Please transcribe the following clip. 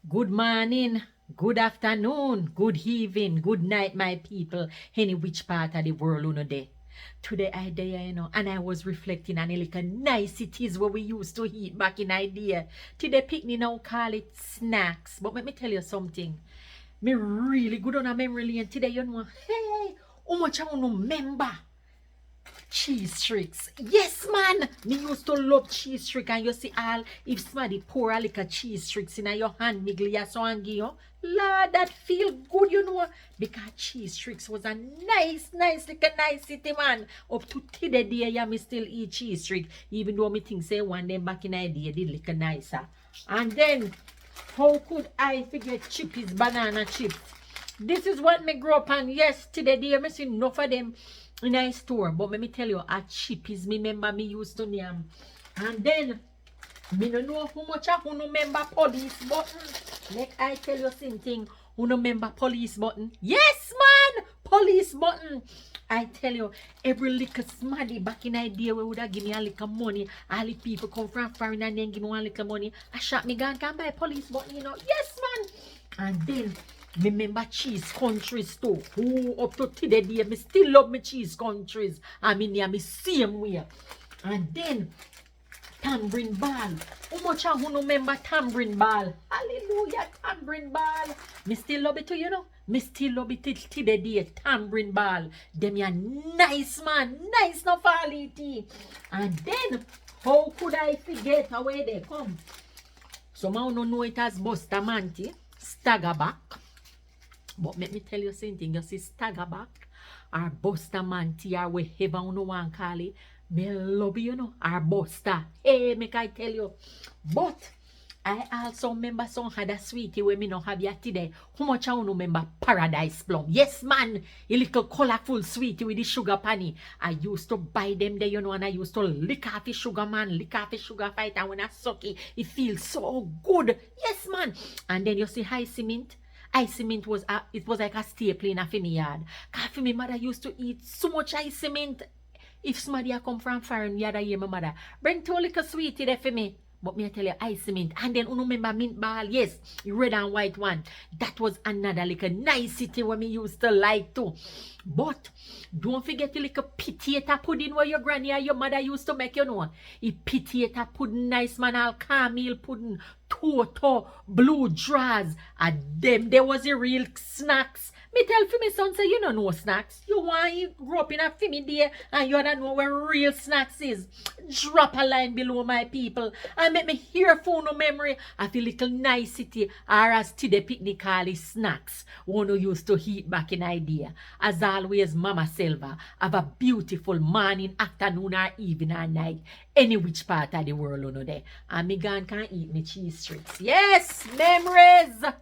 Good morning, good afternoon, good evening, good night, my people, any which part of the world you know there. Today I there, and I was reflecting on the little niceties what we used to eat back in idea. Today picnic now call it snacks. But let me tell you something. Me really good on a memory lane today, Hey, how much I want to remember? Cheese tricks. Yes, man. Me used to love cheese trick. And you see all, if somebody pour a little cheese tricks in your hand, me glue so and give you. Lord, that feel good, Because cheese tricks was a nice little nicety, man. Up to today, yeah, me still eat cheese trick. Even though me think say one day back in the day, did little nicer. And then, how could I forget chippies, banana chips? This is what me grew up on. Yes, today, I see enough of them in a store, but let me tell you, a chippies me remember me used to name. And then me no know how much I who remember police button. Like I tell you something, who remember police button? Yes, man, police button. I tell you, every little smaddy back in idea we would have give me a little money. All the people come from foreign and then give me one little money. I shot me gun can buy police button, Yes, man. And then remember cheese countries too. Who up to today day, me still love me cheese countries. I mean, yeah, me same way. And then tamarind ball. How much I who remember tamarind ball? Hallelujah, tamarind ball. Me still love it too, Me still love it till today day. Tamarind ball. Them ya nice, man. Nice no quality. And then, how could I forget where they come? Some of you know it as Bustamante, Staggerback. But let me tell you something, you see Staggerback or Bustamante or whatever you want to call it, me love or Buster. Hey, make I tell you. But I also remember some other sweetie when me no have yet today. How much I remember Paradise Plum? Yes, man. A little colorful sweetie with the sugar panny. I used to buy them there, and I used to lick off the sugar, man. Lick off the sugar fight. And when I suck it, it feels so good. Yes, man. And then you see high cement. Ice cement was it was like a staple in a family yard. Cause my mother used to eat so much ice cement. If somebody come from foreign yard, I hear my mother bring two little sweetie there for me. But me I tell you, ice cement. And then remember mint ball, yes, red and white one. That was another little nicety when me used to like too. But don't forget the little potato pudding where your granny or your mother used to make, A potato pudding, nice man, all caramel pudding, toto, blue draws. And them, there was a real snacks. Me tell for me son say you don't know snacks. You want you grow up in a family day and you don't know where real snacks is. Drop a line below my people and make me hear for no memory of a little nicety or as today picnic call it snacks. One who used to eat back in idea. As always, Mama Selva, have a beautiful morning, afternoon or evening or night. Any which part of the world you know there. And me can eat me cheese tricks. Yes, memories.